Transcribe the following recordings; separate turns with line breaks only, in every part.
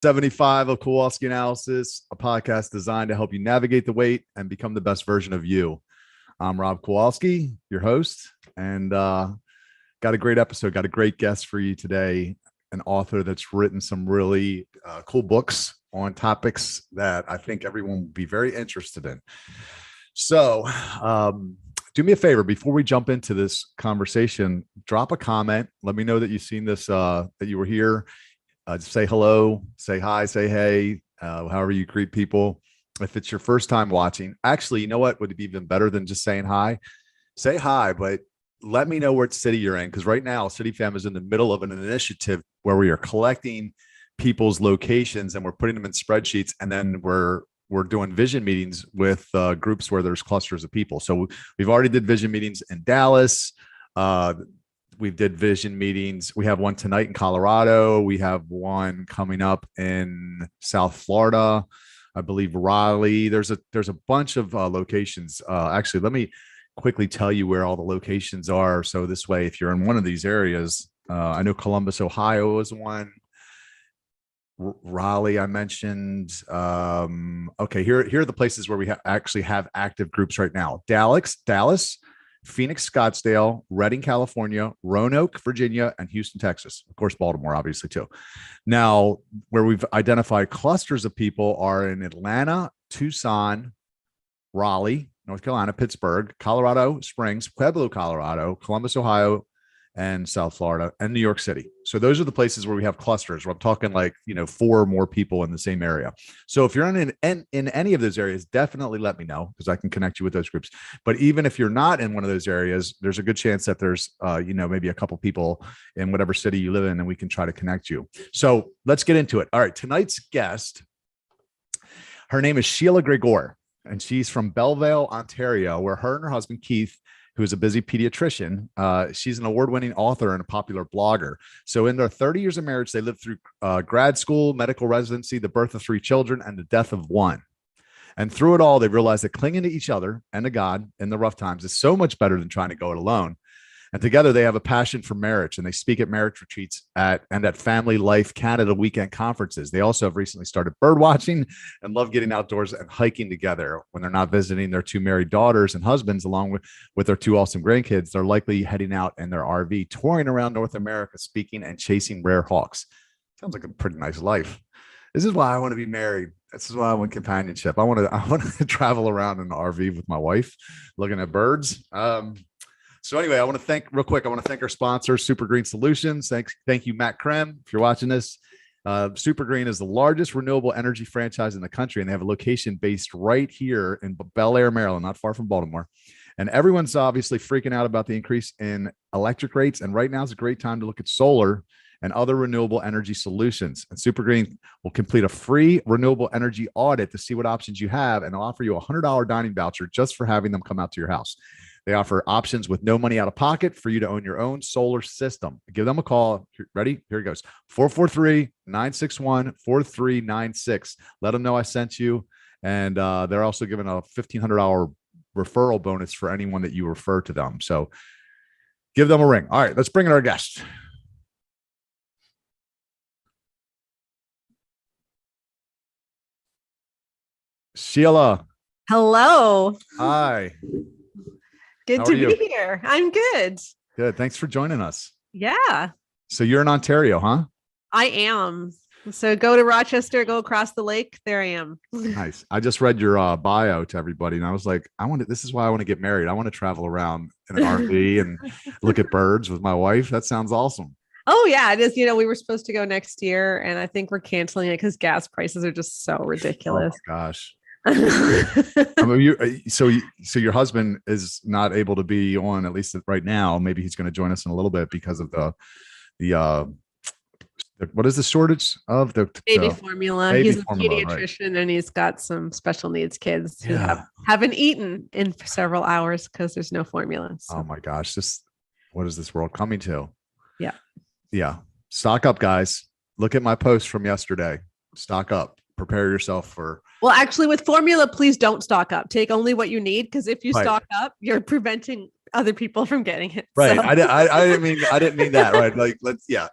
75 of Kowalski Analysis, a podcast designed to help you navigate the weight and become the best version of you. I'm Rob Kowalski, your host, and got a great episode, got a great guest for you today, an author that's written some really cool books on topics that I think everyone would be very interested in. So do me a favor, before we jump into this conversation, drop a comment. Let me know that you've seen this, that you were here. Just say hello, say hi, say hey, however you greet people. If it's your first time watching, actually, you know what would be even better than just saying hi? Say hi, but let me know what city you're in. Because right now, City Fam is in the middle of an initiative where we are collecting people's locations and we're putting them in spreadsheets. And then we're doing vision meetings with groups where there's clusters of people. So we've already did vision meetings in Dallas. We did vision meetings. We have one tonight in Colorado. We have one coming up in South Florida, I believe Raleigh. There's a bunch of locations. Actually, let me quickly tell you where all the locations are. So this way, if you're in one of these areas, I know Columbus, Ohio is one. Raleigh, I mentioned. Okay, here are the places where we actually have active groups right now. Dallas, Phoenix, Scottsdale, Redding, California, Roanoke, Virginia, and Houston, Texas. Of course, Baltimore, obviously, too. Now, where we've identified clusters of people are in Atlanta, Tucson, Raleigh, North Carolina, Pittsburgh, Colorado Springs, Pueblo, Colorado, Columbus, Ohio, and South Florida, and New York City. So those are the places where we have clusters, where I'm talking like, 4 or more people in the same area. So if you're in any of those areas, definitely let me know, because I can connect you with those groups. But even if you're not in one of those areas, there's a good chance that there's, maybe a couple people in whatever city you live in, and we can try to connect you. So let's get into it. All right. Tonight's guest, her name is Sheila Gregoire, and she's from Belleville, Ontario, where her and her husband, Keith, who is a busy pediatrician. She's an award-winning author and a popular blogger. So in their 30 years of marriage, they lived through grad school, medical residency, the birth of 3 children, and the death of 1. And through it all, they realized that clinging to each other and to God in the rough times is so much better than trying to go it alone. And together they have a passion for marriage, and they speak at marriage retreats at Family Life Canada weekend conferences. They also have recently started bird watching and love getting outdoors and hiking together. When they're not visiting their 2 married daughters and husbands, along with their 2 awesome grandkids, they're likely heading out in their RV, touring around North America, speaking and chasing rare hawks. Sounds like a pretty nice life. This is why I want to be married. This is why I want companionship. I want to travel around in an RV with my wife, looking at birds. So anyway, I want to thank our sponsor, Super Green Solutions. Thank you, Matt Krem, if you're watching this. Super Green is the largest renewable energy franchise in the country, and they have a location based right here in Bel Air, Maryland, not far from Baltimore. And everyone's obviously freaking out about the increase in electric rates, and right now is a great time to look at solar and other renewable energy solutions. And Super Green will complete a free renewable energy audit to see what options you have, and they'll offer you a $100 dining voucher just for having them come out to your house. They offer options with no money out of pocket for you to own your own solar system. Give them a call. Ready? Here it goes. 443-961-4396. Let them know I sent you. And they're also giving a $1,500 referral bonus for anyone that you refer to them. So give them a ring. All right, let's bring in our guest. Sheila.
Hello.
Hi.
Good to be here. I'm good.
Good. Thanks for joining us.
Yeah.
So you're in Ontario, huh?
I am. So go to Rochester, go across the lake. There I am.
Nice. I just read your bio to everybody, and I was like, this is why I want to get married. I want to travel around in an RV and look at birds with my wife. That sounds awesome.
Oh yeah, it is. We were supposed to go next year, and I think we're canceling it because gas prices are just so ridiculous.
Oh my gosh. So your husband is not able to be on, at least right now. Maybe he's going to join us in a little bit because of the what is the shortage of the
baby formula? He's a pediatrician, right? And he's got some special needs kids who haven't eaten in several hours because there's no formula. So.
Oh my gosh, what is this world coming to?
Yeah.
Stock up, guys. Look at my post from yesterday. Stock up. Prepare yourself for.
Well, actually, with formula, please don't stock up. Take only what you need, because if you stock up, you're preventing other people from getting it.
Right.
So.
I didn't mean that. Right. Like,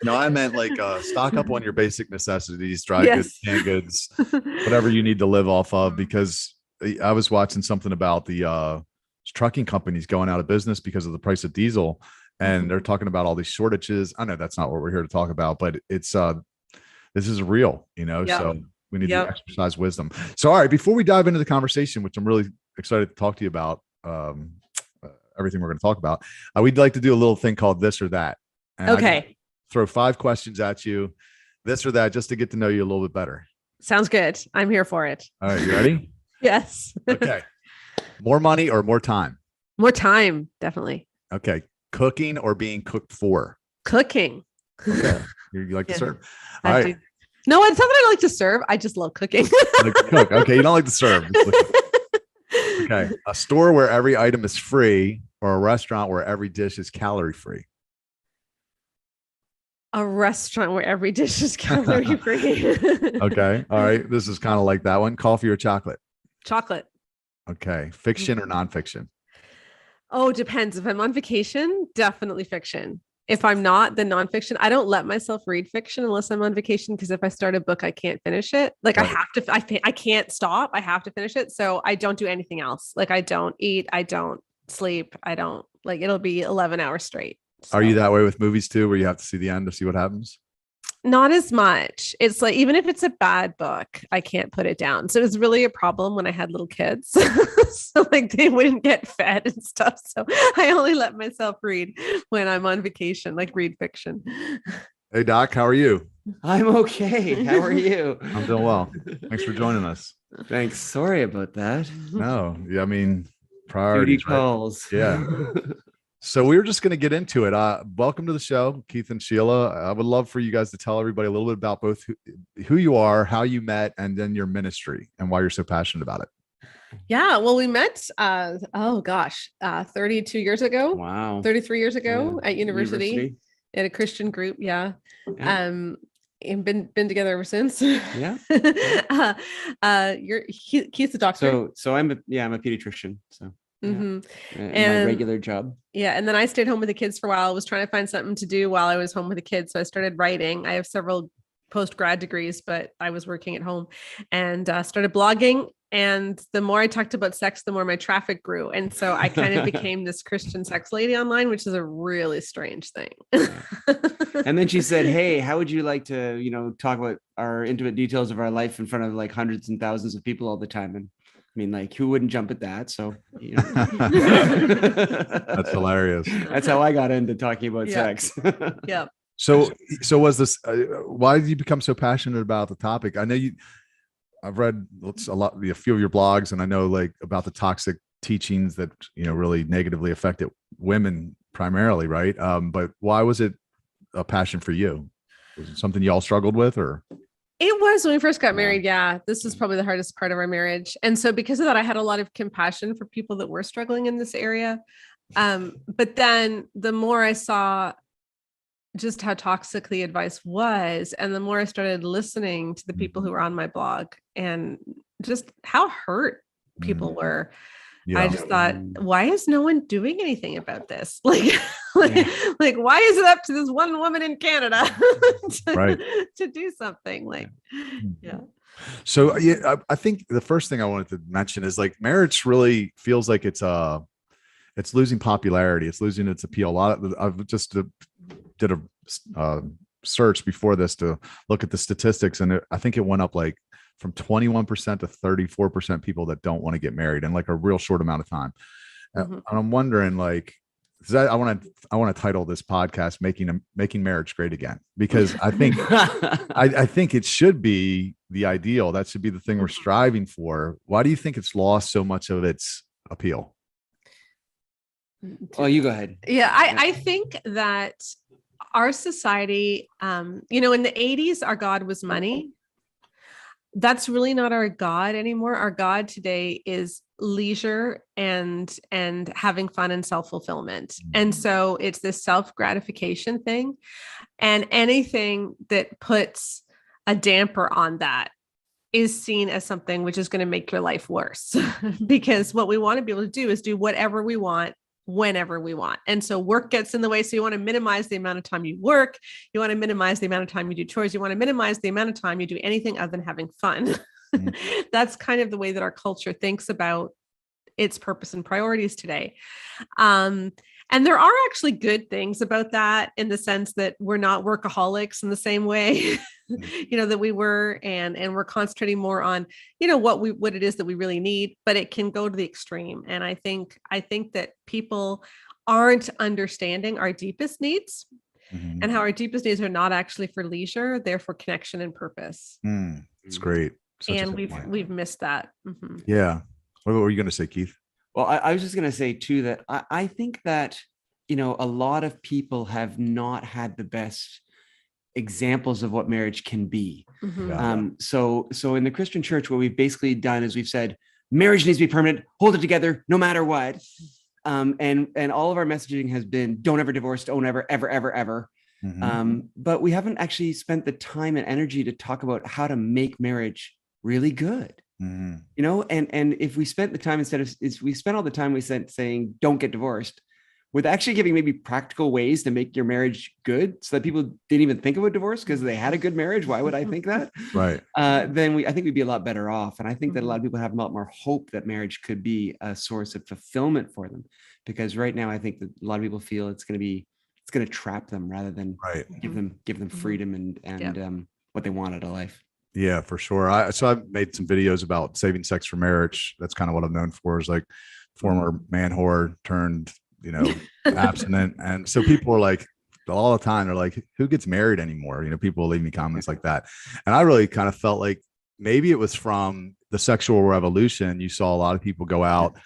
no, I meant like stock up on your basic necessities, dry goods, canned goods, whatever you need to live off of, because I was watching something about the trucking companies going out of business because of the price of diesel. And they're talking about all these shortages. I know that's not what we're here to talk about, but it's this is real, so we need to exercise wisdom. So, all right, before we dive into the conversation, which I'm really excited to talk to you about, everything we're going to talk about, we'd like to do a little thing called this or that. And
okay.
Throw 5 questions at you, this or that, just to get to know you a little bit better.
Sounds good. I'm here for it.
All right, you ready?
Yes.
Okay. More money or more time?
More time, definitely.
Okay. Cooking or being cooked for?
Cooking.
Okay. You like to serve? All right.
No, it's not that I like to serve. I just love cooking.
Like to cook. Okay. You don't like to serve. Okay. A store where every item is free, or a restaurant where every dish is calorie free?
A restaurant where every dish is calorie free.
Okay. All right. This is kind of like that one. Coffee or chocolate?
Chocolate.
Okay. Fiction or nonfiction?
Oh, depends. If I'm on vacation, definitely fiction. If I'm not, then nonfiction. I don't let myself read fiction unless I'm on vacation, because if I start a book, I can't finish it. Like right. I can't stop. I have to finish it. So I don't do anything else. Like I don't eat. I don't sleep. I don't like, it'll be 11 hours straight. So.
Are you that way with movies too, where you have to see the end to see what happens?
Not as much. It's like, even if it's a bad book, I can't put it down. So it was really a problem when I had little kids. So like they wouldn't get fed and stuff. So I only let myself read when I'm on vacation, like read fiction.
Hey Doc, how are you?
I'm okay. How are you?
I'm doing well. Thanks for joining us.
Thanks. Sorry about that.
No, yeah, I mean, priorities,
duty calls.
Right? Yeah. So we were just going to get into it. Welcome to the show, Keith and Sheila. I would love for you guys to tell everybody a little bit about both who you are, how you met, and then your ministry and why you're so passionate about it.
Yeah, well, we met, 32 years ago.
Wow.
33 years ago at university at a Christian group. Yeah. And been together ever since.
Yeah.
Keith's a doctor.
So I'm a pediatrician. So.
Mm-hmm.
And my regular job.
Yeah. And then I stayed home with the kids for a while. I was trying to find something to do while I was home with the kids. So I started writing. I have several post-grad degrees, but I was working at home and started blogging. And the more I talked about sex, the more my traffic grew. And so I kind of became this Christian sex lady online, which is a really strange thing.
And then she said, hey, how would you like to, talk about our intimate details of our life in front of like hundreds and thousands of people all the time? And I mean, like, who wouldn't jump at that? So,
That's hilarious.
That's how I got into talking about sex.
Yeah.
So was this, why did you become so passionate about the topic? I know I've read a few of your blogs, and I know like about the toxic teachings that, really negatively affected women primarily. Right. But why was it a passion for you? Was it something y'all struggled with, or?
It was when we first got married. Yeah. This was probably the hardest part of our marriage. And so because of that, I had a lot of compassion for people that were struggling in this area. But then the more I saw just how toxic the advice was, and the more I started listening to the people who were on my blog and just how hurt people were, I just thought, why is no one doing anything about this? Like, why is it up to this one woman in Canada to do something? Like, yeah.
So I think the first thing I wanted to mention is like marriage really feels like it's losing popularity. It's losing its appeal. I've just did a search before this to look at the statistics, and I think it went up like from 21% to 34% people that don't want to get married in like a real short amount of time. And I'm wondering, like, I want to title this podcast "Making Marriage Great Again," because I think I think it should be the ideal. That should be the thing we're striving for. Why do you think it's lost so much of its appeal?
Oh, you go ahead.
Yeah, I think that our society, in the 80s, our God was money. That's really not our God anymore. Our God today is leisure and having fun and self-fulfillment. And so it's this self-gratification thing. And anything that puts a damper on that is seen as something which is going to make your life worse. Because what we want to be able to do is do whatever we want, whenever we want. And so work gets in the way. So you want to minimize the amount of time you work. You want to minimize the amount of time you do chores. You want to minimize the amount of time you do anything other than having fun. That's kind of the way that our culture thinks about its purpose and priorities today. And there are actually good things about that, in the sense that we're not workaholics in the same way, that we were, and we're concentrating more on, what it is that we really need, but it can go to the extreme. And I think that people aren't understanding our deepest needs, and how our deepest needs are not actually for leisure, they're for connection and purpose.
It's great.
And we've missed that.
Yeah. What were you going to say, Keith?
Well, I was just going to say too, that I think that, a lot of people have not had the best examples of what marriage can be. So in the Christian church, what we've basically done is we've said, marriage needs to be permanent, hold it together, no matter what. And all of our messaging has been, don't ever divorce, don't ever. But we haven't actually spent the time and energy to talk about how to make marriage really good. And if we spent the time, we spent all the time we spent saying don't get divorced, with actually giving maybe practical ways to make your marriage good, so that people didn't even think about divorce because they had a good marriage. Why would I think that?
Right.
Then I think we'd be a lot better off. And I think that a lot of people have a lot more hope that marriage could be a source of fulfillment for them, because right now I think that a lot of people feel it's going to trap them rather than give them freedom and what they want out of life.
Yeah, for sure. So I've made some videos about saving sex for marriage. That's kind of what I'm known for, is like former man whore turned, abstinent. And so people are like, all the time, they're like, who gets married anymore? People leave me comments like that. And I really kind of felt like maybe it was from the sexual revolution. You saw a lot of people go out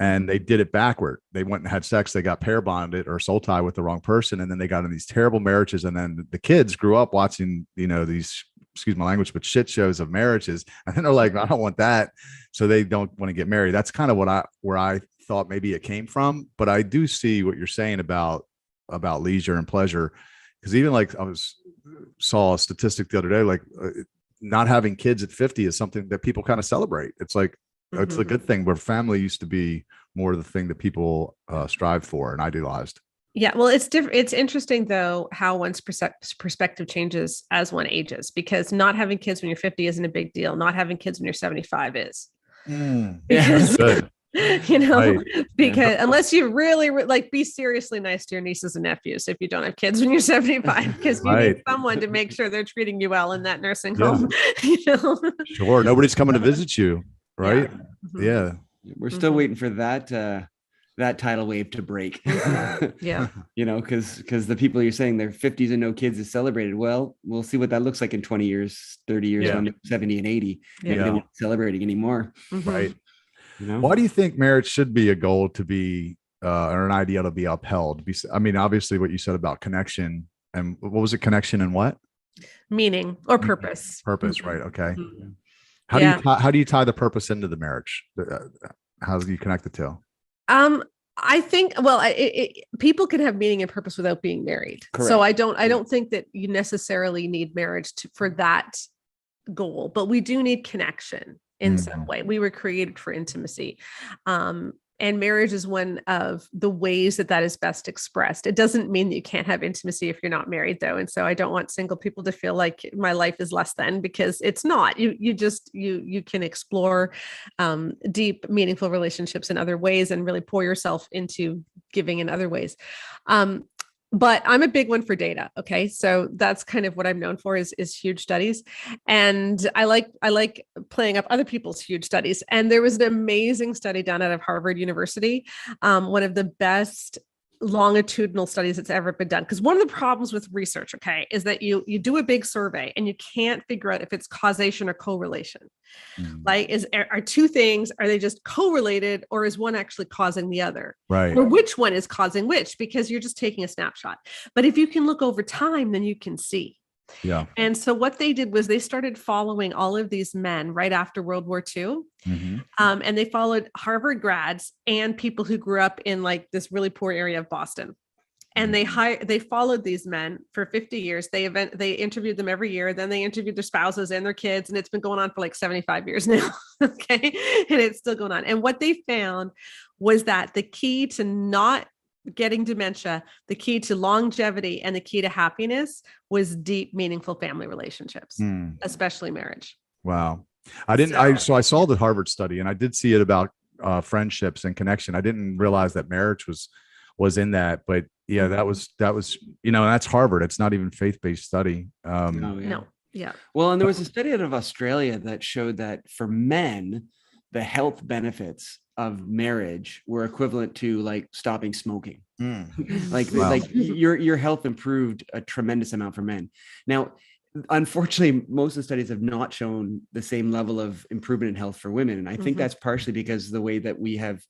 and they did it backward. They went and had sex. They got pair bonded or soul tied with the wrong person. And then they got in these terrible marriages. And then the kids grew up watching, these, excuse my language, but shit shows of marriages. And then they're like, I don't want that. So they don't want to get married. That's kind of where I thought maybe it came from. But I do see what you're saying about leisure and pleasure. Because even like saw a statistic the other day, like not having kids at 50 is something that people kind of celebrate. It's like, it's a good thing, where family used to be more the thing that people strive for and idealized.
Yeah, well, it's different. It's interesting, though, how one's perspective changes as one ages, because not having kids when you're 50 isn't a big deal. Not having kids when you're 75 is. Because,
good.
Because unless you really be seriously nice to your nieces and nephews if you don't have kids when you're 75, because you need someone to make sure they're treating you well in that nursing home.
Sure, nobody's coming to visit you, right? Yeah.
We're still waiting for that tidal wave to break. Because the people you're saying their 50s and no kids is celebrated. Well, we'll see what that looks like in 20 years, 30 years, when they're 70 and 80. Maybe they won't be celebrating anymore.
Right. Why do you think marriage should be a goal to be or an ideal to be upheld? I mean, obviously what you said about connection, and what was it? Connection and what?
Meaning or purpose.
Purpose, right? Okay. How do you tie the purpose into the marriage? How do you connect the two?
I think, people can have meaning and purpose without being married. Correct. So I don't think that you necessarily need marriage for that goal, but we do need connection in some way. We were created for intimacy. And marriage is one of the ways that is best expressed. It doesn't mean that you can't have intimacy if you're not married, though. And so I don't want single people to feel like my life is less than, because it's not. You can explore deep, meaningful relationships in other ways and really pour yourself into giving in other ways. But I'm a big one for data. Okay. So that's kind of what I'm known for is huge studies. And I like playing up other people's huge studies. And there was an amazing study done out of Harvard University. One of the best longitudinal studies that's ever been done. Because one of the problems with research, is that you do a big survey and you can't figure out if it's causation or correlation. Like, are two things, are they just correlated, or is one actually causing the other?
Right.
Or which one is causing which? Because you're just taking a snapshot. But if you can look over time, then you can see.
Yeah.
And so what they did was they started following all of these men right after World War II. And they followed Harvard grads and people who grew up in like this really poor area of Boston. And they followed these men for 50 years. They interviewed them every year. Then they interviewed their spouses and their kids. And it's been going on for like 75 years now. Okay. And it's still going on. And what they found was that the key to not getting dementia, the key to longevity, and the key to happiness was deep, meaningful family relationships, especially marriage.
Wow. So I saw the Harvard study, and I did see it about friendships and connection. I didn't realize that marriage was in that, but yeah, that was, that's Harvard. It's not even faith-based study.
No. Yeah.
Well, and there was a study out of Australia that showed that for men, the health benefits of marriage were equivalent to like stopping smoking. Like your health improved a tremendous amount for men. Now, unfortunately, most of the studies have not shown the same level of improvement in health for women. And I think that's partially because of the way that we have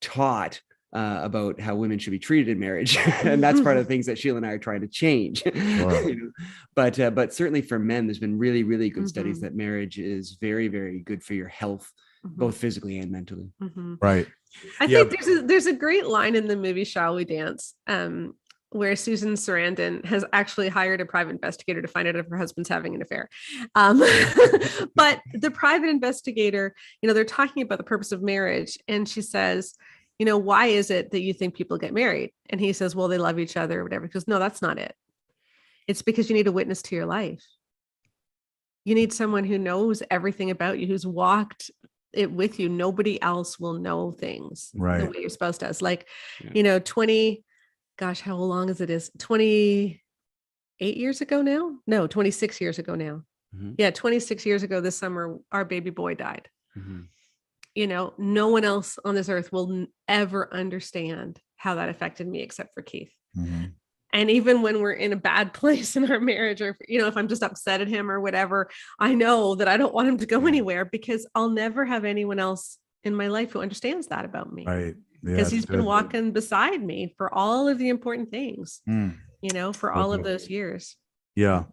taught about how women should be treated in marriage. And that's part of the things that Sheila and I are trying to change.
Wow.
But certainly for men, there's been really, really good studies that marriage is very, very good for your health, both physically and mentally.
Right.
I think there's a great line in the movie Shall We Dance, where Susan Sarandon has actually hired a private investigator to find out if her husband's having an affair. But the private investigator, they're talking about the purpose of marriage. And she says, why is it that you think people get married? And he says, well, they love each other or whatever. He goes, no, that's not it. It's because you need a witness to your life. You need someone who knows everything about you, who's walked it with you. Nobody else will know things the way your spouse does. Like, 20, gosh, how long is it? 28 years ago now? No, 26 years ago now. Yeah, 26 years ago this summer, our baby boy died. No one else on this earth will ever understand how that affected me except for Keith. And even when we're in a bad place in our marriage, or, if I'm just upset at him or whatever, I know that I don't want him to go anywhere because I'll never have anyone else in my life who understands that about me.
Right.
Because he's been walking beside me for all of the important things, for all of those years.
Yeah.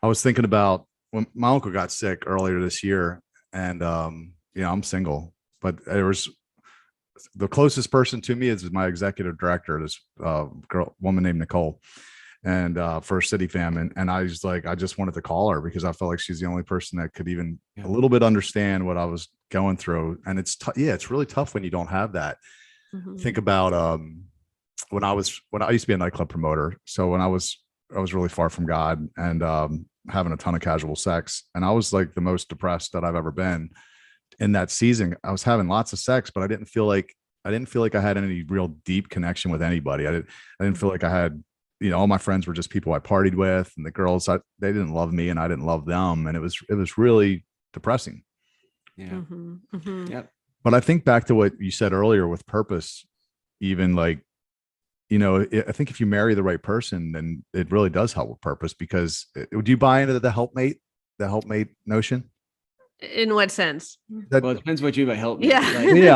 I was thinking about when my uncle got sick earlier this year, and, I'm single, but there was the closest person to me is my executive director, this woman named Nicole, and for City Fam. And I was like, I just wanted to call her because I felt like she's the only person that could even a little bit understand what I was going through. And it's really tough when you don't have that. Think about when I used to be a nightclub promoter. So when I was really far from God and having a ton of casual sex, and I was like the most depressed that I've ever been in that season. I was having lots of sex, but I didn't feel like I had any real deep connection with anybody. I didn't feel like I had, all my friends were just people I partied with, and the girls, they didn't love me and I didn't love them. And it was really depressing.
Yeah. Yep.
But I think back to what you said earlier with purpose, even like, I think if you marry the right person, then it really does help with purpose, because do you buy into the helpmate notion?
In what sense?
Well, it depends what you mean by help.
Yeah.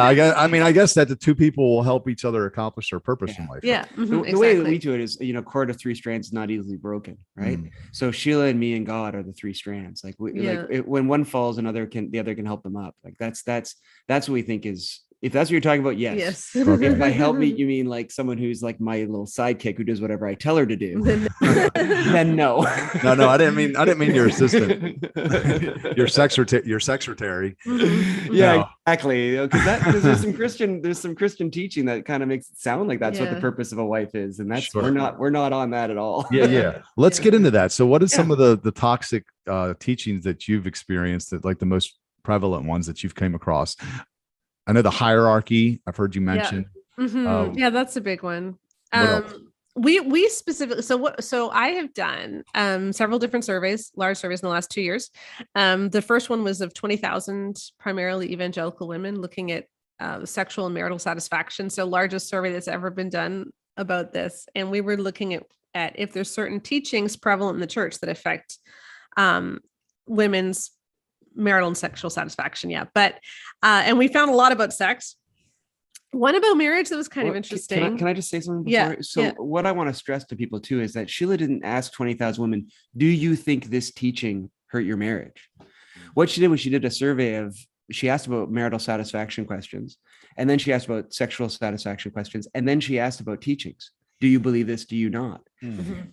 I guess that the two people will help each other accomplish their purpose in life.
Yeah.
The way that we do it is, cord of three strands is not easily broken, right? So Sheila and me and God are the three strands. Like when one falls, the other can help them up. Like that's what we think is. If that's what you're talking about, yes.
Okay.
If by help me, you mean like someone who's like my little sidekick who does whatever I tell her to do, then no.
No, I didn't mean your assistant, your secretary.
Yeah, exactly. Because there's some Christian teaching that kind of makes it sound like that's what the purpose of a wife is, and that's we're not on that at all.
Yeah. Let's get into that. So, what is some of the toxic teachings that you've experienced, that like the most prevalent ones that you've came across? I know the hierarchy I've heard you mention.
Yeah, that's a big one. We specifically, so I have done several different surveys, large surveys in the last 2 years. The first one was of 20,000 primarily evangelical women looking at sexual and marital satisfaction. So largest survey that's ever been done about this. And we were looking at if there's certain teachings prevalent in the church that affect women's marital and sexual satisfaction. Yeah. But, and we found a lot about sex. One about marriage that was kind of interesting.
Can I just say something before? What I want to stress to people too, is that Sheila didn't ask 20,000 women, do you think this teaching hurt your marriage? What she did was she did a survey she asked about marital satisfaction questions. And then she asked about sexual satisfaction questions. And then she asked about teachings. Do you believe this? Do you not?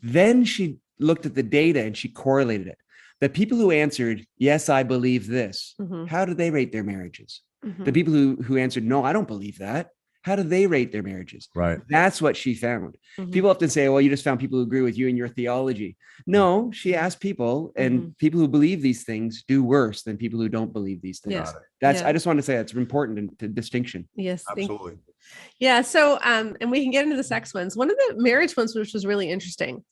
Then she looked at the data and she correlated it. The people who answered, yes, I believe this, how do they rate their marriages? The people who answered, no, I don't believe that, How do they rate their marriages?
Right.
That's what she found.
Mhm.
People often say, well, you just found people who agree with you and your theology. No, she asked people, and people who believe these things do worse than people who don't believe these things.
Yes.
That's,
Yeah.
I just want to say that's important to distinction.
Yes.
Absolutely.
Yeah. So, and we can get into the sex ones. One of the marriage ones, which was really interesting,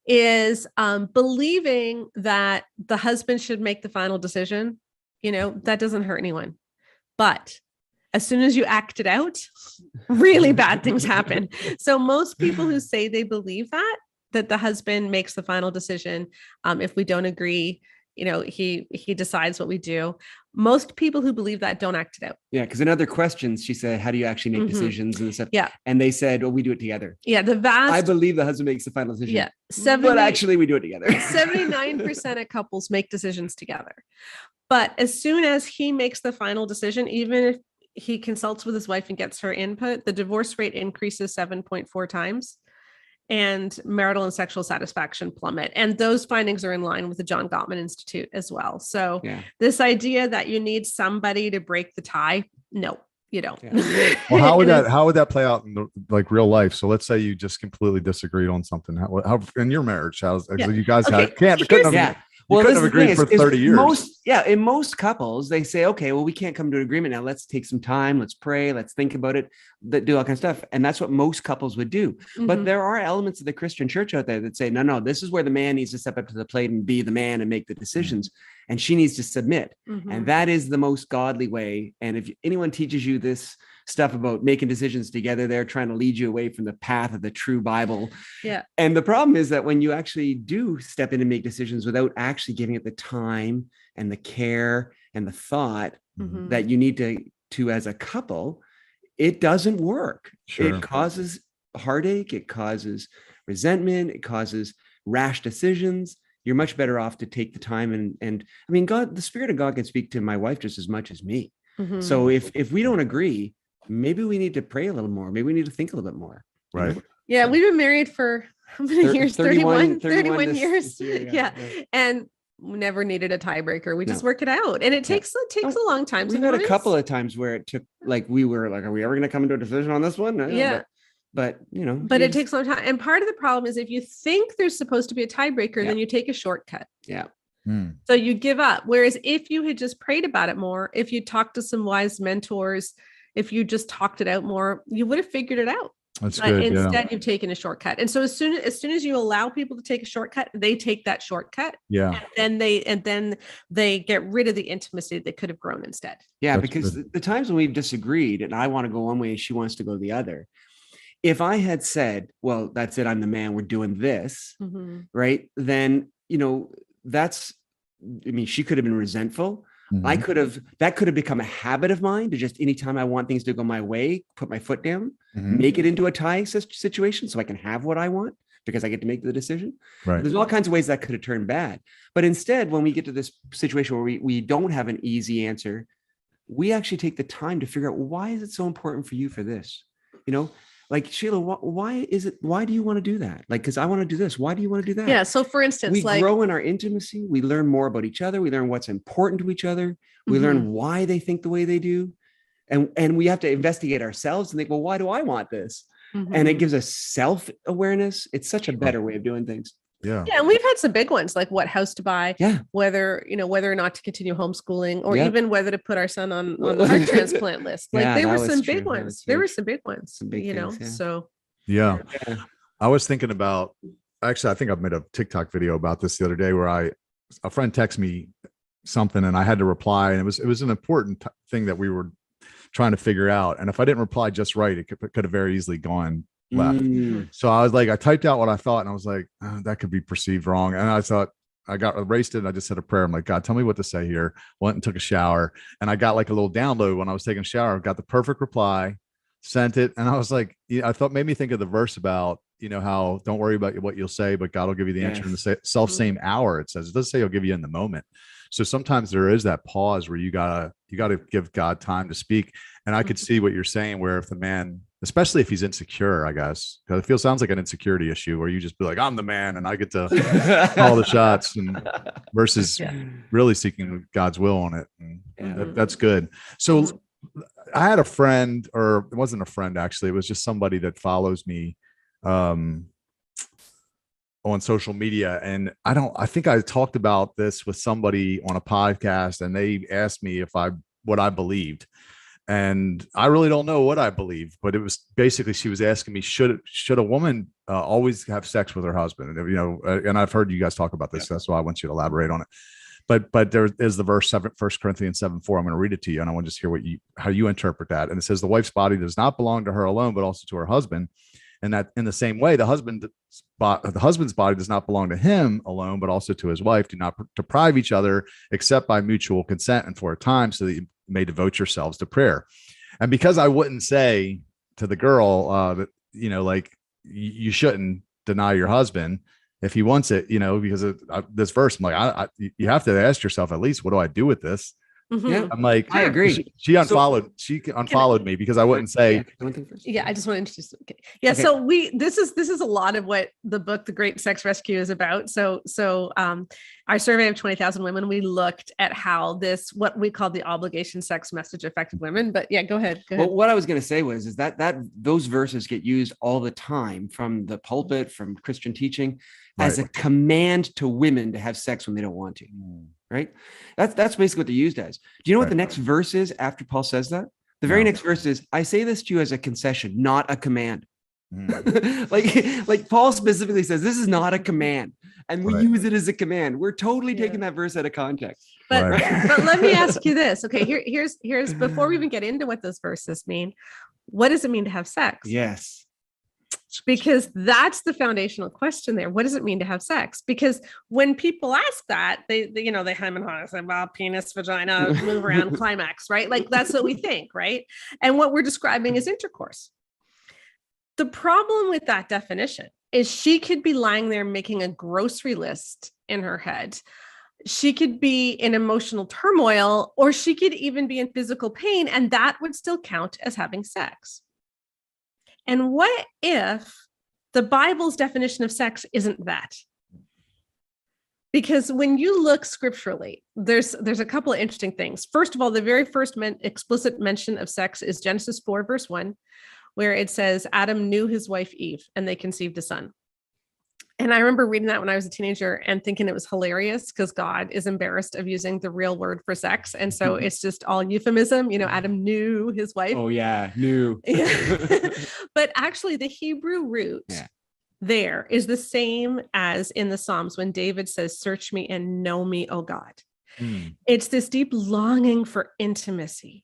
is believing that the husband should make the final decision. You know, that doesn't hurt anyone. But as soon as you act it out, really bad things happen. So most people who say they believe that the husband makes the final decision, if we don't agree, you know, he decides what we do. Most people who believe that don't act it out.
Yeah, because in other questions, she said, how do you actually make decisions and stuff?
Yeah.
And they said, well, we do it together.
Yeah,
I believe the husband makes the final decision.
Yeah,
but actually we do it together.
79% of couples make decisions together. But as soon as he makes the final decision, even if he consults with his wife and gets her input, the divorce rate increases 7.4 times and marital and sexual satisfaction plummet. And those findings are in line with the John Gottman Institute as well. So this idea that you need somebody to break the tie, no, you don't.
Yeah.
Well, how would that play out in the, like real life? So let's say you just completely disagreed on something. How in your marriage, you guys couldn't have agreed for 30 years.
In most couples, they say, okay, well, we can't come to an agreement now. Let's take some time. Let's pray. Let's think about it. Do all kinds of stuff. And that's what most couples would do. But there are elements of the Christian church out there that say, no, this is where the man needs to step up to the plate and be the man and make the decisions. And she needs to submit. And that is the most godly way. And if anyone teaches you this stuff about making decisions together, they're trying to lead you away from the path of the true Bible. Yeah. And the problem is that when you actually do step in and make decisions without actually giving it the time and the care and the thought that you need to as a couple, it doesn't work. Sure. It causes heartache. It causes resentment. It causes rash decisions. You're much better off to take the time and I mean, God, the Spirit of God can speak to my wife just as much as me. So if we don't agree, maybe we need to pray a little more. Maybe we need to think a little bit more.
Right.
You know?
Yeah. We've been married for how many years? 31 years. Yeah. And we never needed a tiebreaker. We just work it out. And it takes a long time.
We've had a couple of times where it took, like, we were like, are we ever going to come to a decision on this one? But you know, it takes a long time. And part of the problem is if you think there's supposed to be a tiebreaker, then you take a shortcut. Yeah. So you give up. Whereas if you had just prayed about it more, if you talked to some wise mentors, if you just talked it out more, you would have figured it out.
That's good.
Instead, you've taken a shortcut. And so as soon as you allow people to take a shortcut, they take that shortcut. Yeah. And then they get rid of the intimacy that could have grown instead. Yeah. That's because the times when we've disagreed and I want to go one way and she wants to go the other. If I had said, well, that's it, I'm the man, we're doing this, right? Then, you know, she could have been resentful. That could have become a habit of mine to just anytime I want things to go my way, put my foot down, make it into a tie situation so I can have what I want because I get to make the decision. Right. There's all kinds of ways that could have turned bad. But instead, when we get to this situation where we don't have an easy answer, we actually take the time to figure out, why is it so important for you for this? You know, like, Sheila, why do you want to do that? Like, because I want to do this. Why do you want to do that? Yeah. So for instance, we grow in our intimacy. We learn more about each other. We learn what's important to each other. We learn why they think the way they do. And we have to investigate ourselves and think, well, why do I want this? And it gives us self-awareness. It's such a better way of doing things. Yeah. And we've had some big ones, like what house to buy, whether or not to continue homeschooling, or even whether to put our son on the heart transplant list. Like there were some big ones. There were some big ones, so. Yeah.
I was thinking about, actually, I think I made a TikTok video about this the other day where a friend texted me something and I had to reply. And it was an important thing that we were trying to figure out. And if I didn't reply just right, it could have very easily gone left. So I was like, I typed out what I thought and I was like, oh, that could be perceived wrong. And I thought, I got erased it. And I just said a prayer. I'm like, God, tell me what to say here. Went and took a shower and I got like a little download when I was taking a shower. Got the perfect reply, sent it. And I was like, I thought, made me think of the verse about, how don't worry about what you'll say, but God will give you the answer in the same hour. It says, it doesn't say he'll give you in the moment. So sometimes there is that pause where you gotta give God time to speak. And I could see what you're saying, where if the man, especially if he's insecure, I guess, because it sounds like an insecurity issue where you just be like, I'm the man and I get to call the shots, and versus really seeking God's will on it. And that's good. So I had a friend, or it wasn't a friend, actually. It was just somebody that follows me on social media. And I think I talked about this with somebody on a podcast, and they asked me what I believed. And I really don't know what I believe, but it was basically, she was asking me, should a woman always have sex with her husband? And, and I've heard you guys talk about this. That's why I want you to elaborate on it. But there is the verse 1 Corinthians 7:4. I'm going to read it to you, and I want to just hear how you interpret that. And it says, the wife's body does not belong to her alone, but also to her husband. And that in the same way, the husband's body does not belong to him alone, but also to his wife. Do not deprive each other except by mutual consent and for a time, so that you may devote yourselves to prayer. And because I wouldn't say to the girl that, like, you shouldn't deny your husband if he wants it, because of this verse, I'm like, you have to ask yourself, at least, what do I do with this?
Mm-hmm.
Yeah,
I'm like,
I agree.
She unfollowed me because I wouldn't say.
Yeah, I just want to introduce. Okay. Yeah, okay. So this is a lot of what the book, The Great Sex Rescue, is about. So our survey of 20,000 women, we looked at how what we call the obligation sex message affected women. But yeah, go ahead.
Well, what I was going to say is that those verses get used all the time from the pulpit, from Christian teaching, as a command to women to have sex when they don't want to. Right? That's basically what they're used as. Do you know what the next verse is after Paul says that? The very next verse is, I say this to you as a concession, not a command. like Paul specifically says, this is not a command. And we use it as a command. We're totally taking that verse out of context.
But let me ask you this. Okay, here's before we even get into what those verses mean, what does it mean to have sex?
Yes.
Because that's the foundational question there. What does it mean to have sex? Because when people ask that, they hem and haw, say, well, penis, vagina, move around, climax, right? Like, that's what we think, right? And what we're describing is intercourse. The problem with that definition is she could be lying there making a grocery list in her head. She could be in emotional turmoil, or she could even be in physical pain, and that would still count as having sex. And what if the Bible's definition of sex isn't that? Because when you look scripturally, there's a couple of interesting things. First of all, the very first explicit mention of sex is Genesis 4, verse 1, where it says, Adam knew his wife Eve, and they conceived a son. And I remember reading that when I was a teenager and thinking it was hilarious because God is embarrassed of using the real word for sex. And so it's just all euphemism. Adam knew his wife.
Oh, yeah, knew.
But actually, the Hebrew root there is the same as in the Psalms when David says, search me and know me, O God. It's this deep longing for intimacy.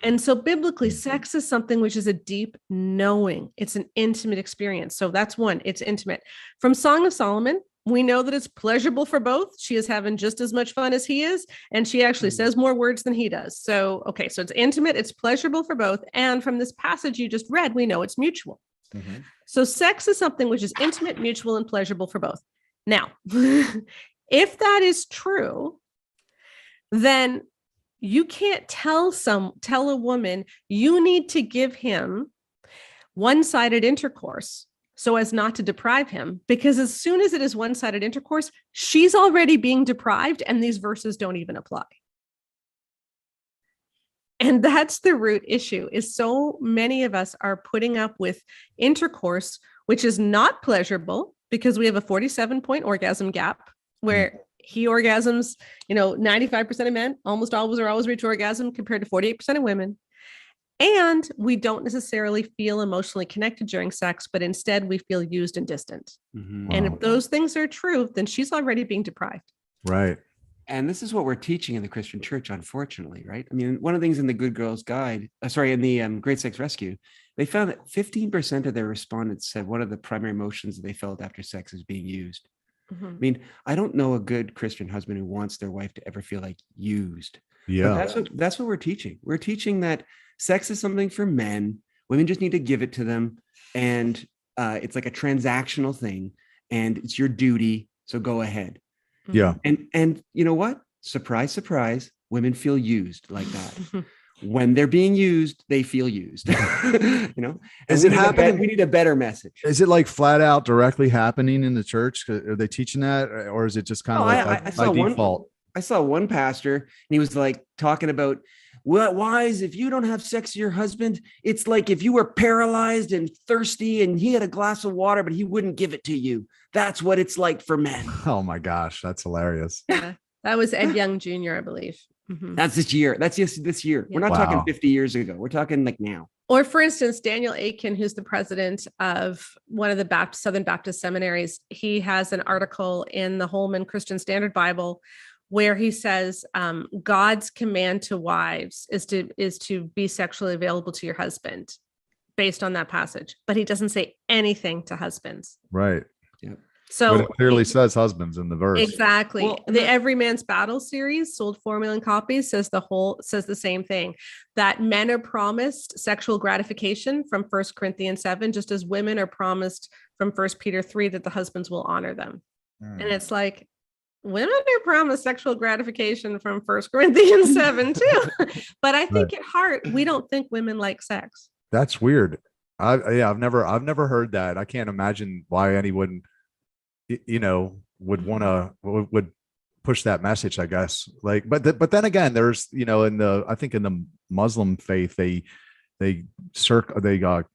And so biblically, sex is something which is a deep knowing. It's an intimate experience. So that's one, it's intimate. From Song of Solomon, we know that it's pleasurable for both. She is having just as much fun as he is, and she actually says more words than he does. So, okay, so it's intimate, it's pleasurable for both. And from this passage you just read, we know it's mutual. So sex is something which is intimate, mutual, and pleasurable for both. Now, if that is true, then you can't tell a woman you need to give him one-sided intercourse so as not to deprive him, because as soon as it is one-sided intercourse, she's already being deprived, and these verses don't even apply. And that's the root issue, is so many of us are putting up with intercourse, which is not pleasurable, because we have a 47-point orgasm gap where he orgasms, 95% of men almost always reach orgasm compared to 48% of women. And we don't necessarily feel emotionally connected during sex, but instead we feel used and distant. And if those things are true, then she's already being deprived.
Right.
And this is what we're teaching in the Christian church, unfortunately, right? I mean, one of the things in the Good Girls Guide, in the Great Sex Rescue, they found that 15% of their respondents said one of the primary emotions that they felt after sex is being used. I mean, I don't know a good Christian husband who wants their wife to ever feel like used. Yeah. But that's what we're teaching. We're teaching that sex is something for men. Women just need to give it to them. And it's like a transactional thing, and it's your duty. So go ahead.
Yeah.
And you know what? Surprise, surprise. Women feel used like that. When they're being used, they feel used. Is it happening? We need a better message.
Is it like flat out directly happening in the church? Are they teaching that, or is it just kind of by default?
I saw one pastor, and he was like talking about wise, if you don't have sex with your husband, it's like if you were paralyzed and thirsty and he had a glass of water, but he wouldn't give it to you. That's what it's like for men.
Oh my gosh, that's hilarious.
Yeah, that was Ed Young Jr., I believe. Mm-hmm.
That's this year. That's just this year. Yeah. We're not talking 50 years ago. We're talking like now.
Or for instance, Daniel Akin, who's the president of one of the Southern Baptist seminaries, he has an article in the Holman Christian Standard Bible where he says God's command to wives is to be sexually available to your husband based on that passage, but he doesn't say anything to husbands.
Right.
Yeah.
So
but it clearly says husbands in the verse.
Exactly. Well, the Every Man's Battle series, sold 4 million copies, says the same thing, that men are promised sexual gratification from 1 Corinthians 7, just as women are promised from 1 Peter 3 that the husbands will honor them. And it's like, women are promised sexual gratification from 1 Corinthians 7 too. But I think at heart, we don't think women like sex.
That's weird. I've never heard that. I can't imagine why anyone, would push that message, I guess. Like, but then again, there's, I think in the Muslim faith, they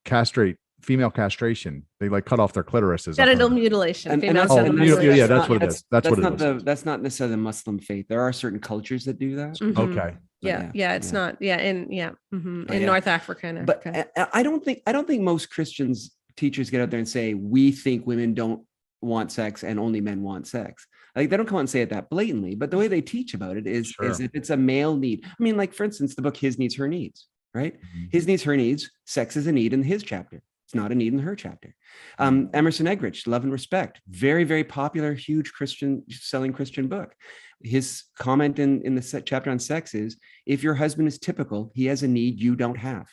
castrate, female castration. They like cut off their clitorises.
Genital mutilation.
That's what it is.
That's not necessarily the Muslim faith. There are certain cultures that do that.
Mm-hmm.
Okay.
It's not. Yeah. In North Africa and Africa.
But I don't think most Christians teachers get out there and say, we think women don't want sex and only men want sex. Like, they don't come out and say it that blatantly, but the way they teach about it is if it's a male need. I mean, like, for instance, the book His Needs, Her Needs, right? Mm-hmm. His Needs, Her Needs, sex is a need in his chapter. It's not a need in her chapter. Emerson Eggerichs, Love and Respect, very, very popular, huge selling Christian book. His comment in the chapter on sex is, if your husband is typical, he has a need you don't have.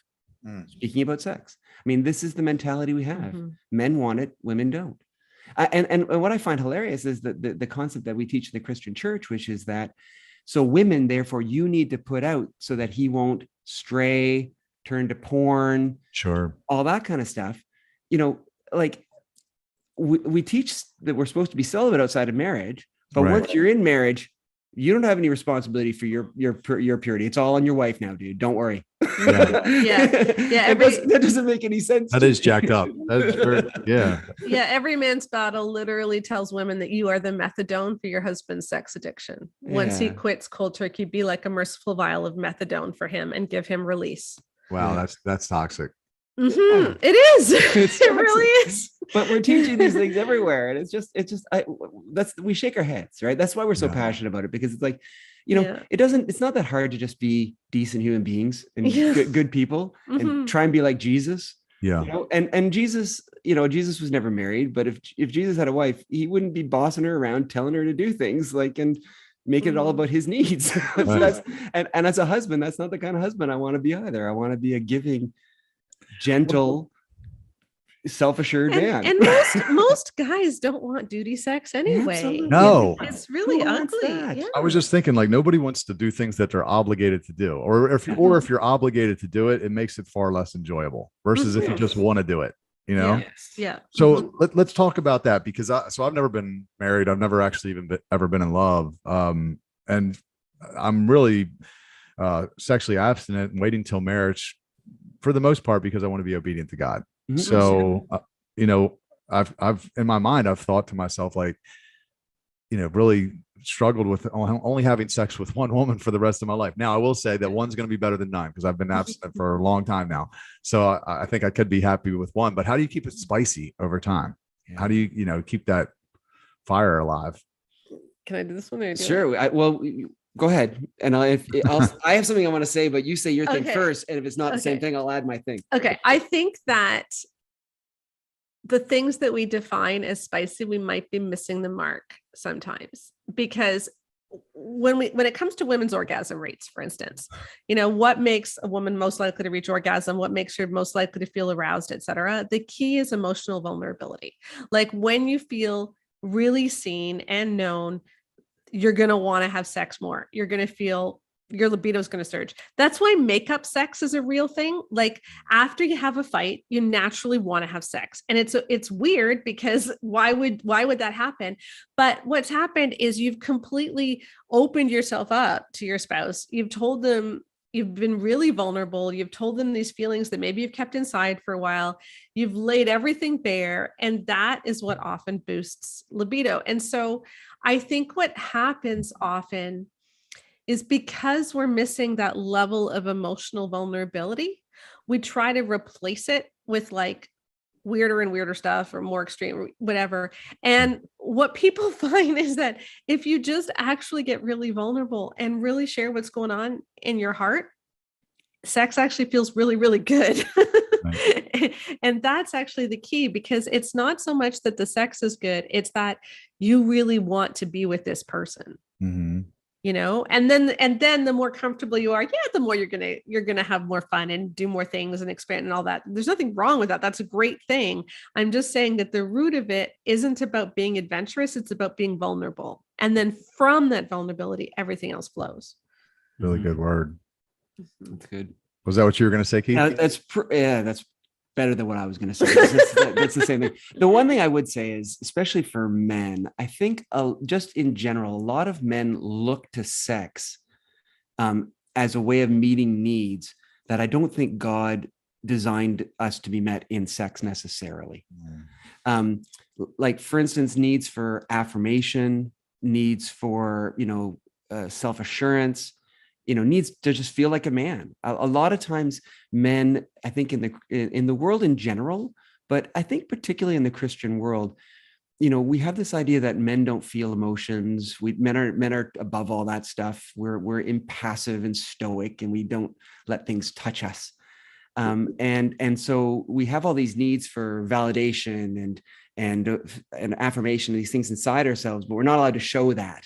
Speaking about sex. I mean, this is the mentality we have. Mm-hmm. Men want it, women don't. And what I find hilarious is that the concept that we teach in the Christian church, which is that, so women, therefore, you need to put out so that he won't stray, turn to porn, all that kind of stuff. Like we teach that we're supposed to be celibate outside of marriage, but once you're in marriage, you don't have any responsibility for your purity. It's all on your wife now, dude. Don't worry. That doesn't make any sense.
That is jacked up.
Every Man's Battle literally tells women that you are the methadone for your husband's sex addiction. Once he quits cold turkey, be like a merciful vial of methadone for him and give him release.
Wow, that's toxic.
Mm-hmm. It is. It really is.
But we're teaching these things everywhere, and we shake our heads, right? That's why we're so passionate about it, because it's like, it's not that hard to just be decent human beings and good people and try and be like Jesus. And Jesus, Jesus was never married, but if Jesus had a wife, he wouldn't be bossing her around, telling her to do things and making it all about his needs. And as a husband, that's not the kind of husband I want to be either. I want to be a giving, gentle, self-assured man.
And most guys don't want duty sex anyway.
Absolutely. No,
it's really ugly.
I was just thinking, like, nobody wants to do things that they're obligated to do, or if you're obligated to do it, it makes it far less enjoyable versus if you just want to do it. So let's talk about that, because I've never been married. I've never actually ever been in love, and I'm really sexually abstinent and waiting till marriage, for the most part, because I want to be obedient to God. Mm-hmm. So, I've in my mind, I've thought to myself, like, really struggled with only having sex with one woman for the rest of my life. Now, I will say that one's going to be better than 9, because I've been abstinent for a long time now. So I think I could be happy with one, but how do you keep it spicy over time? Yeah. How do you, keep that fire alive?
Can I do this one?
Sure. Go ahead. And I have something I want to say, but you say your thing first. And if it's not the same thing, I'll add my thing.
Okay. I think that the things that we define as spicy, we might be missing the mark sometimes, because when it comes to women's orgasm rates, for instance, what makes a woman most likely to reach orgasm, what makes her most likely to feel aroused, etc. The key is emotional vulnerability. Like, when you feel really seen and known, you're going to want to have sex more. You're going to feel your libido is going to surge. That's why makeup sex is a real thing. Like, after you have a fight, you naturally want to have sex. And it's weird, because why would that happen? But what's happened is you've completely opened yourself up to your spouse. You've told them, you've been really vulnerable. You've told them these feelings that maybe you've kept inside for a while. You've laid everything bare. And that is what often boosts libido. And so I think what happens often is because we're missing that level of emotional vulnerability, we try to replace it with like weirder and weirder stuff or more extreme, whatever. And what people find is that if you just actually get really vulnerable and really share what's going on in your heart, sex actually feels really, really good. Right. And that's actually the key, because it's not so much that the sex is good, it's that you really want to be with this person. Mm-hmm. You know, and then the more comfortable you are, the more you're gonna have more fun and do more things and expand and all that. There's nothing wrong with that. That's a great thing. I'm just saying that the root of it isn't about being adventurous. It's about being vulnerable. And then from that vulnerability, everything else flows.
Really good word.
That's good.
Was that what you were going to say, Keith?
That's better than what I was going to say. That's the same thing. The one thing I would say is, especially for men, I think just in general, a lot of men look to sex as a way of meeting needs that I don't think God designed us to be met in sex necessarily. Like, for instance, needs for affirmation, needs for, self-assurance, needs to just feel like a man. A lot of times men, I think in the world in general, but I think particularly in the Christian world, we have this idea that men don't feel emotions. Men are above all that stuff. We're impassive and stoic, and we don't let things touch us. And so we have all these needs for validation and affirmation, these things inside ourselves, but we're not allowed to show that.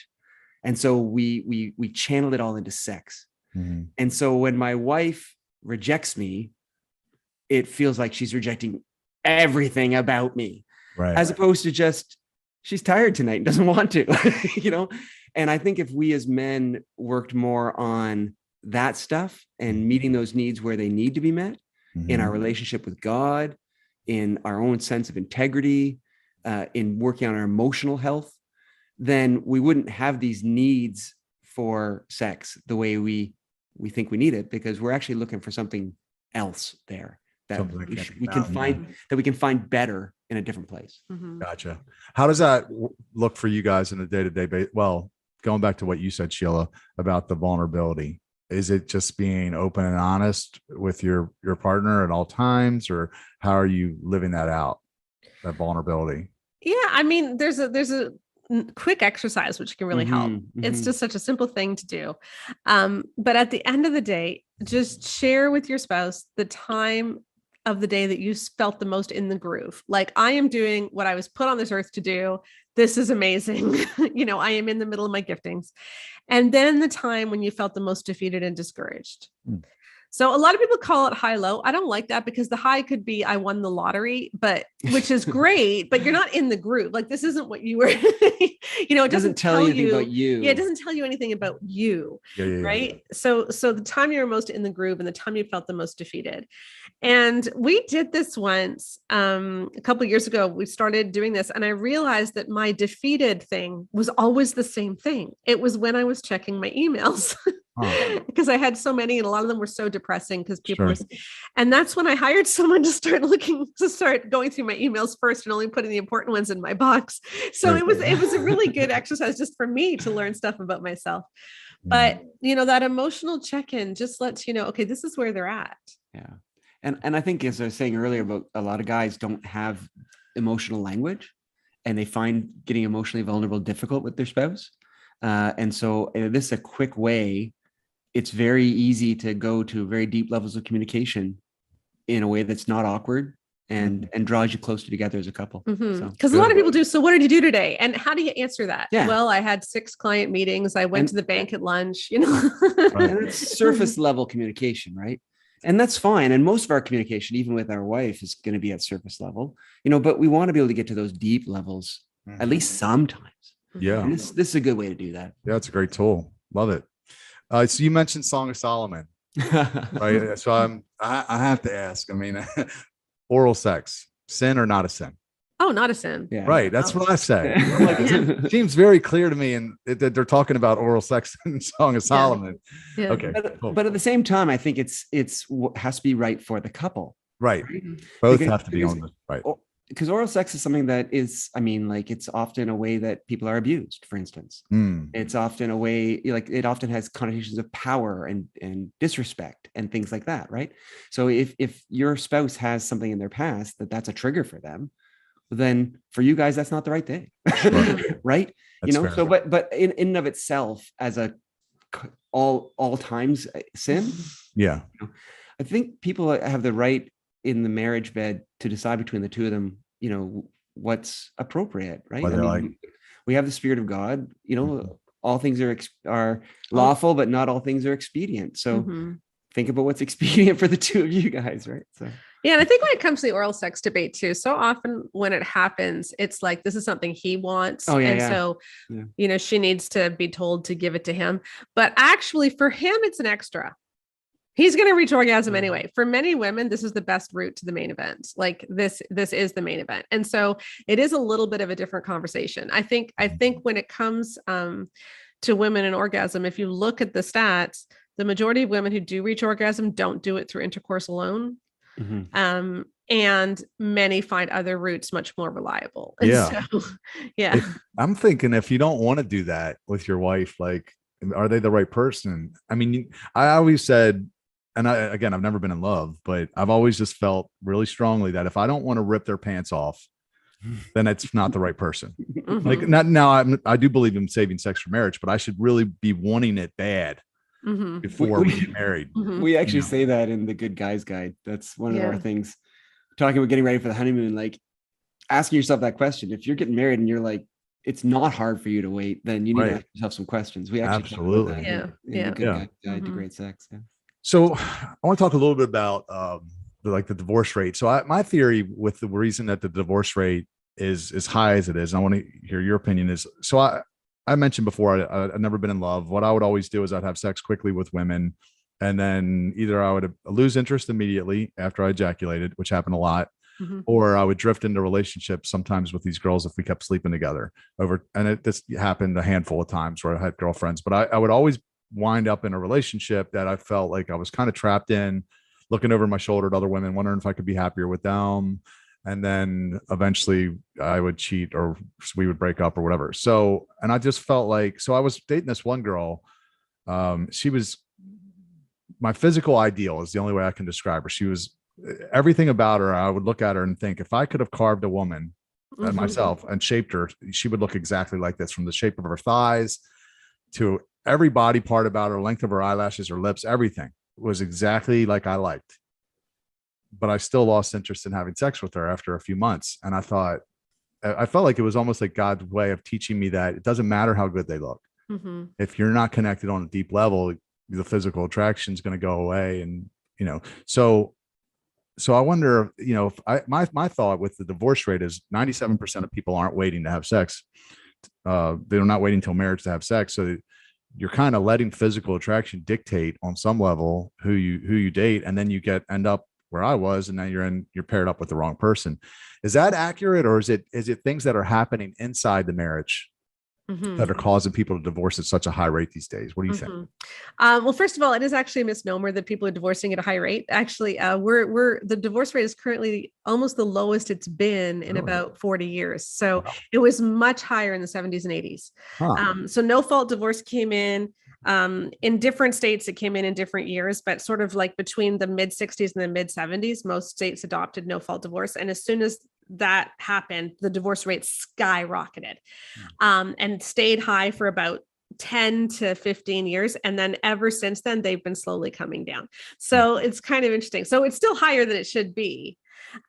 And so we channel it all into sex. Mm-hmm. And so when my wife rejects me, it feels like she's rejecting everything about me, right? As opposed to just, she's tired tonight and doesn't want to, And I think if we as men worked more on that stuff and meeting those needs where they need to be met, mm-hmm. in our relationship with God, in our own sense of integrity, in working on our emotional health, then we wouldn't have these needs for sex the way we think we need it, because we're actually looking for something else there that we can find better in a different place.
Mm-hmm.
Gotcha. How does that look for you guys in a day-to-day basis? Well, going back to what you said, Sheila, about the vulnerability, is it just being open and honest with your partner at all times, or how are you living that out, that vulnerability?
Yeah, I mean, there's a quick exercise which can really help. Mm-hmm. It's just such a simple thing to do. But at the end of the day, just share with your spouse the time of the day that you felt the most in the groove. Like, I am doing what I was put on this earth to do. This is amazing. I am in the middle of my giftings. And then the time when you felt the most defeated and discouraged. Mm. So a lot of people call it high-low. I don't like that, because the high could be, I won the lottery, which is great, but you're not in the groove. Like, this isn't what you were, it doesn't tell you anything about you. Yeah. It doesn't tell you anything about you. Right. Yeah. So the time you were most in the groove and the time you felt the most defeated. And we did this once, a couple of years ago. We started doing this, and I realized that my defeated thing was always the same thing. It was when I was checking my emails. Because I had so many, and a lot of them were so depressing because people were, and that's when I hired someone to start going through my emails first and only putting the important ones in my box. So it was a really good exercise just for me to learn stuff about myself. But that emotional check-in just lets you know, okay, this is where they're at.
Yeah. And I think, as I was saying earlier, about a lot of guys don't have emotional language, and they find getting emotionally vulnerable difficult with their spouse. And so this is a quick way. It's very easy to go to very deep levels of communication in a way that's not awkward and draws you closer together as a couple.
Mm-hmm. Because a lot of people do. So what did you do today? And how do you answer that? Yeah. Well, I had 6 client meetings. I went to the bank at lunch,
And it's surface level communication, right? And that's fine. And most of our communication, even with our wife, is going to be at surface level, but we want to be able to get to those deep levels, at least sometimes.
Yeah.
And this is a good way to do that.
Yeah, it's a great tool. Love it. So you mentioned Song of Solomon, right? So I have to ask, I mean, oral sex, sin or not a sin?
Oh, not a sin.
Yeah.
Right. That's what I say.
Yeah.
I'm like, it seems very clear to me, and that they're talking about oral sex in Song of Solomon.
Yeah.
Okay. Cool.
But at the same time, I think it's what has to be right for the couple.
Right.
Right?
Both have to be on the right.
Because oral sex is something that is, I mean, like it's often a way that people are abused, for instance. It's often a way, like it often has connotations of power and disrespect and things like that, right? So if your spouse has something in their past that's a trigger for them, then for you guys, that's not the right thing, right?
That's
you know,
fair.
so but in and of itself as a all times sin,
Yeah.
I think people have the right in the marriage bed to decide between the two of them, you know, what's appropriate, right?
Whether,
I mean, we have the Spirit of God, you know,
Mhm.
all things are lawful, but not all things are expedient. So
Mm-hmm.
think about what's expedient for the two of you guys, right? So
Yeah, and I think when it comes to the oral sex debate too, so often when it happens, it's like this is something he wants.
Oh, yeah,
and
yeah.
so,
Yeah.
you know, she needs to be told to give it to him. But actually, for him, it's an extra. He's going to reach orgasm anyway. For many women, this is the best route to the main event. Like this is the main event. And so it is a little bit of a different conversation. I think when it comes to women and orgasm, if you look at the stats, the majority of women who do reach orgasm don't do it through intercourse alone.
Mhm.
And many find other routes much more reliable. And
Yeah.
so, yeah.
I'm thinking if you don't want to do that with your wife, like, are they the right person? I mean, I always said, and I've never been in love, but I've always just felt really strongly that if I don't want to rip their pants off, then it's not the right person.
Mhm.
Like, not now, I do believe in saving sex for marriage, but I should really be wanting it bad
Mhm.
before we get married.
Mhm.
We actually
You know.
say that in the Good Guys Guide. That's one of our
Yeah.
things. Talking about getting ready for the honeymoon, like asking yourself that question. If you're getting married and you're like, it's not hard for you to wait, then you need to
Right.
ask yourself some questions. We actually talk about
Absolutely.
that
Yeah.
in
Yeah.
the Good
Yeah.
Guys Guide to
Mhm.
Great Sex. Yeah.
So I want to talk a little bit about the divorce rate. So my theory with the reason that the divorce rate is as high as it is, and I want to hear your opinion, is so I mentioned before I've never been in love. What I would always do is I'd have sex quickly with women, and then either I would lose interest immediately after I ejaculated, which happened a lot,
Mhm.
or I would drift into relationships sometimes with these girls if we kept sleeping together this happened a handful of times where I had girlfriends, but I would always wind up in a relationship that I felt like I was kind of trapped in, looking over my shoulder at other women, wondering if I could be happier with them. And then eventually I would cheat or we would break up or whatever. So, and I just felt like, so I was dating this one girl. She was my physical ideal is the only way I can describe her. She was everything about her. I would look at her and think, if I could have carved a woman and
Mhm.
myself and shaped her, she would look exactly like this, from the shape of her thighs to every body part about her, length of her eyelashes, her lips, everything was exactly like I liked. But I still lost interest in having sex with her after a few months. And I felt like it was almost like God's way of teaching me that it doesn't matter how good they look.
Mhm.
If you're not connected on a deep level, the physical attraction is going to go away. And, so I wonder, my thought with the divorce rate is 97% of people aren't waiting to have sex. They're not waiting until marriage to have sex. So you're kind of letting physical attraction dictate on some level who you date, and then you end up where I was, and now you're paired up with the wrong person. Is that accurate, or is it things that are happening inside the marriage
Mhm.
that are causing people to divorce at such a high rate these days? What do you think?
Mhm. Well, first of all, it is actually a misnomer that people are divorcing at a high rate. Actually, the divorce rate is currently almost the lowest it's been in
Really?
about 40 years. So
Wow.
it was much higher in the 70s and 80s.
Huh.
So no fault divorce came in different states. It came in different years, but sort of like between the mid 60s and the mid 70s, most states adopted no fault divorce. And as soon as that happened, the divorce rate skyrocketed and stayed high for about 10 to 15 years. And then ever since then, they've been slowly coming down. So it's kind of interesting. So it's still higher than it should be.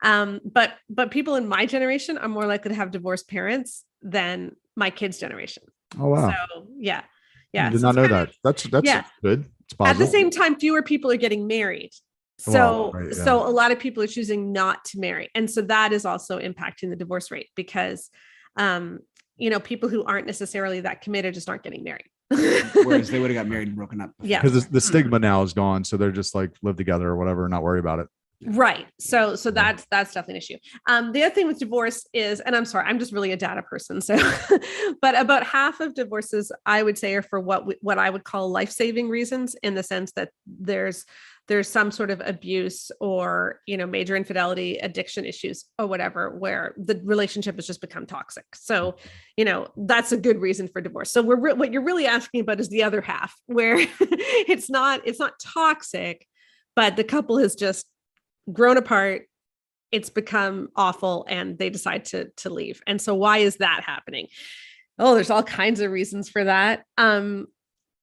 But people in my generation are more likely to have divorced parents than my kids' generation.
Oh, wow.
So yeah.
I
Yeah.
did
So
not
it's
know
kind
that. That's
yeah.
good. It's
At
positive.
the same time, fewer people are getting married. So,
Well, right, yeah.
so a lot of people are choosing not to marry. And so that is also impacting the divorce rate because, people who aren't necessarily that committed just aren't getting married.
Whereas they would have got married and broken up before.
Yeah.
Because the stigma now is gone. So they're just like live together or whatever and not worry about it.
Right. So that's definitely an issue. The other thing with divorce is, and I'm sorry, I'm just really a data person. So, but about half of divorces, I would say, are for what I would call life-saving reasons, in the sense that there's some sort of abuse or, major infidelity, addiction issues or whatever, where the relationship has just become toxic. So, that's a good reason for divorce. So what you're really asking about is the other half, where it's not toxic, but the couple has just grown apart, it's become awful, and they decide to leave. And so why is that happening? Oh, there's all kinds of reasons for that.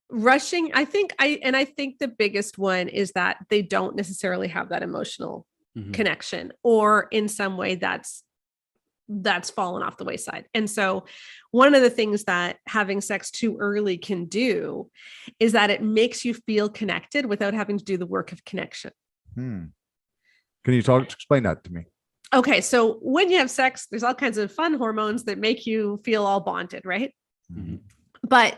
Rushing, I think the biggest one is that they don't necessarily have that emotional connection, or in some way that's fallen off the wayside. And so one of the things that having sex too early can do is that it makes you feel connected without having to do the work of connection.
Can you explain that to me?
Okay. So when you have sex, there's all kinds of fun hormones that make you feel all bonded, right? But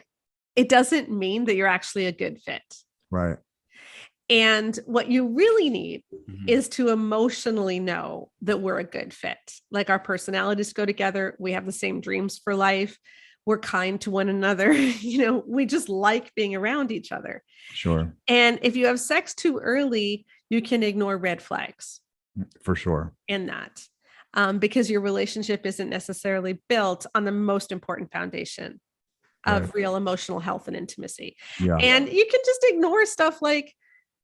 it doesn't mean that you're actually a good fit.
Right.
And what you really need is to emotionally know that we're a good fit. Like, our personalities go together. We have the same dreams for life. We're kind to one another. We just like being around each other.
Sure.
And if you have sex too early, you can ignore red flags.
For sure.
In that, because your relationship isn't necessarily built on the most important foundation of real emotional health and intimacy.
Yeah.
And you can just ignore stuff like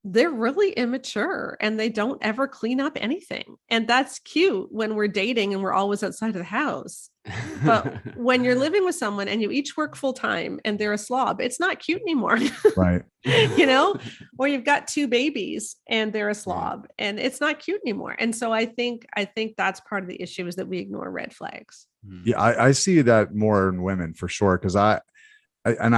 they're really immature and they don't ever clean up anything. And that's cute when we're dating and we're always outside of the house. But when you're living with someone and you each work full time and they're a slob, it's not cute anymore.
Right.
Or you've got two babies and they're a slob and it's not cute anymore. And so I think that's part of the issue, is that we ignore red flags.
Yeah. I see that more in women for sure. Cause I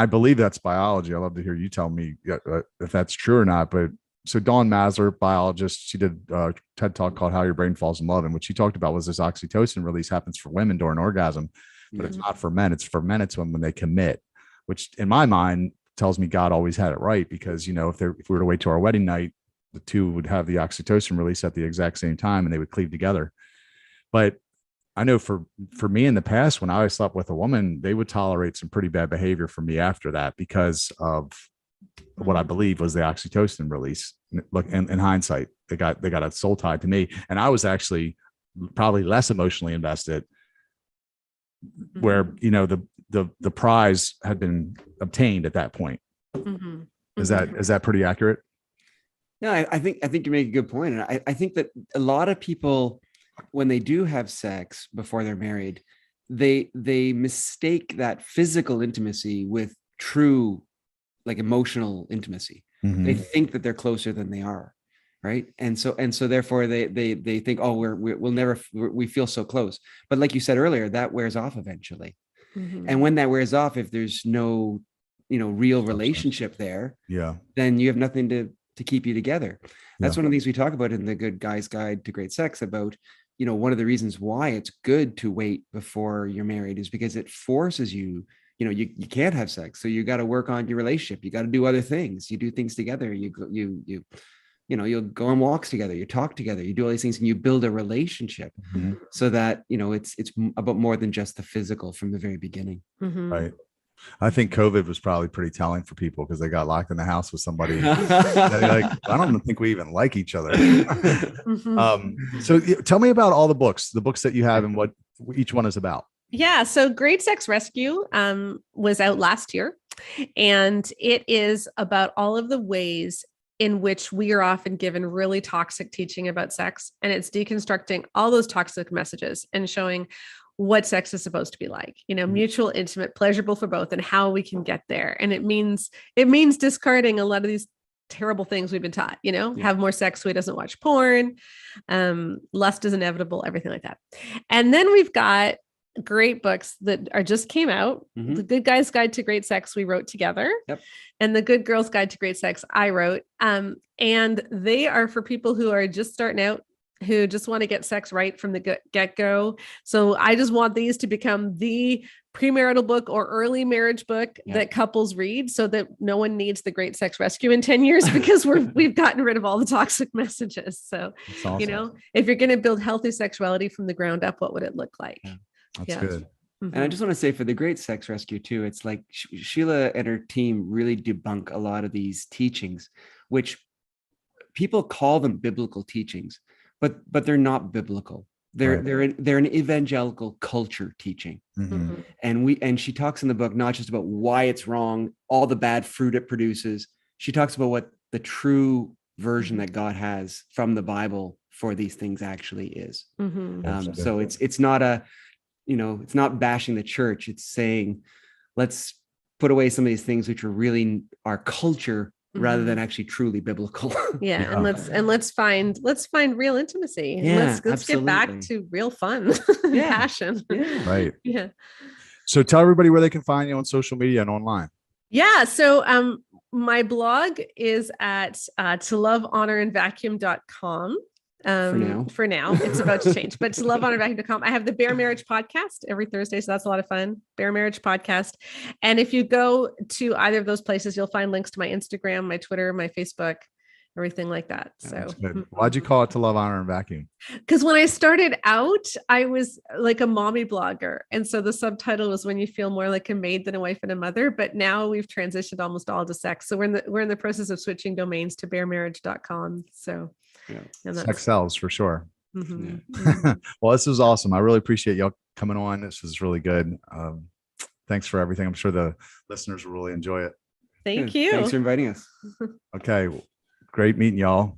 believe that's biology. I love to hear you tell me if that's true or not. But so Dawn Masler, biologist, she did a TED Talk called How Your Brain Falls in Love. And what she talked about was this oxytocin release happens for women during orgasm, but it's not for men. It's for men. It's when they commit, which in my mind tells me God always had it right. Because, if we were to wait till our wedding night, the two would have the oxytocin release at the exact same time and they would cleave together. But I know for me in the past, when I slept with a woman, they would tolerate some pretty bad behavior from me after that because of what I believe was the oxytocin release. Look, in hindsight, they got a soul tied to me, and I was actually probably less emotionally invested. Where the prize had been obtained at that point. Is that pretty accurate?
No, I think you make a good point, and I think that a lot of people, when they do have sex before they're married, they mistake that physical intimacy with true, like, emotional intimacy. They think that they're closer than they are, right? And so therefore they think, oh, we feel so close. But like you said earlier, that wears off eventually. And when that wears off, if there's no real relationship there, then you have nothing to keep you together. That's one of the things we talk about in the Good Guy's Guide to Great Sex, about one of the reasons why it's good to wait before you're married is because it forces you. You can't have sex, so you got to work on your relationship. You got to do other things. You do things together. You'll go on walks together. You talk together. You do all these things, and you build a relationship so that it's about more than just the physical from the very beginning.
Right. I think COVID was probably pretty telling for people because they got locked in the house with somebody. I don't think we even like each other. So tell me about all the books that you have and what each one is about.
Yeah. So Great Sex Rescue was out last year, and it is about all of the ways in which we are often given really toxic teaching about sex. And it's deconstructing all those toxic messages and showing what sex is supposed to be like, mutual, intimate, pleasurable for both, and how we can get there. And it means discarding a lot of these terrible things we've been taught, have more sex so he doesn't watch porn, lust is inevitable, everything like that. And then we've got great books that just came out. The Good Guy's Guide to Great Sex we wrote together. And the Good Girl's Guide to Great Sex I wrote. And they are for people who are just starting out who just want to get sex right from the get-go. So I just want these to become the premarital book or early marriage book that couples read, so that no one needs the Great Sex Rescue in 10 years because we've gotten rid of all the toxic messages. So,
awesome.
you know, if you're going to build healthy sexuality from the ground up, what would it look like?
That's good.
And I just want to say, for the Great Sex Rescue too, it's like Sheila and her team really debunk a lot of these teachings, which people call them biblical teachings, but they're not biblical. They're an evangelical culture teaching. And she talks in the book not just about why it's wrong, all the bad fruit it produces. She talks about what the true version that God has from the Bible for these things actually is. So it's not it's not bashing the church. It's saying, let's put away some of these things which are really our culture, rather than actually truly biblical.
And let's find real intimacy. Let's get back to real fun and passion.
Right. So tell everybody where they can find you on social media and online.
So my blog is at tolovehonorandvacuum.com. For now, it's about to change, but tolovehonorandvacuum.com. I have the Bare Marriage podcast every Thursday, so that's a lot of fun. Bare Marriage podcast. And if you go to either of those places, you'll find links to my Instagram, my Twitter, my Facebook, everything like that. So
why'd you call it To Love, Honor, and Vacuum?
Because when I started out, I was like a mommy blogger, and so the subtitle was When You Feel More Like a Maid Than a Wife and a Mother. But now we've transitioned almost all to sex, so we're in the process of switching domains to baremarriage.com. So
sex sells for sure. Well, this was awesome. I really appreciate y'all coming on. This was really good. Thanks for everything. I'm sure the listeners will really enjoy it.
Thank you.
Thanks for inviting us.
Okay. Great meeting y'all.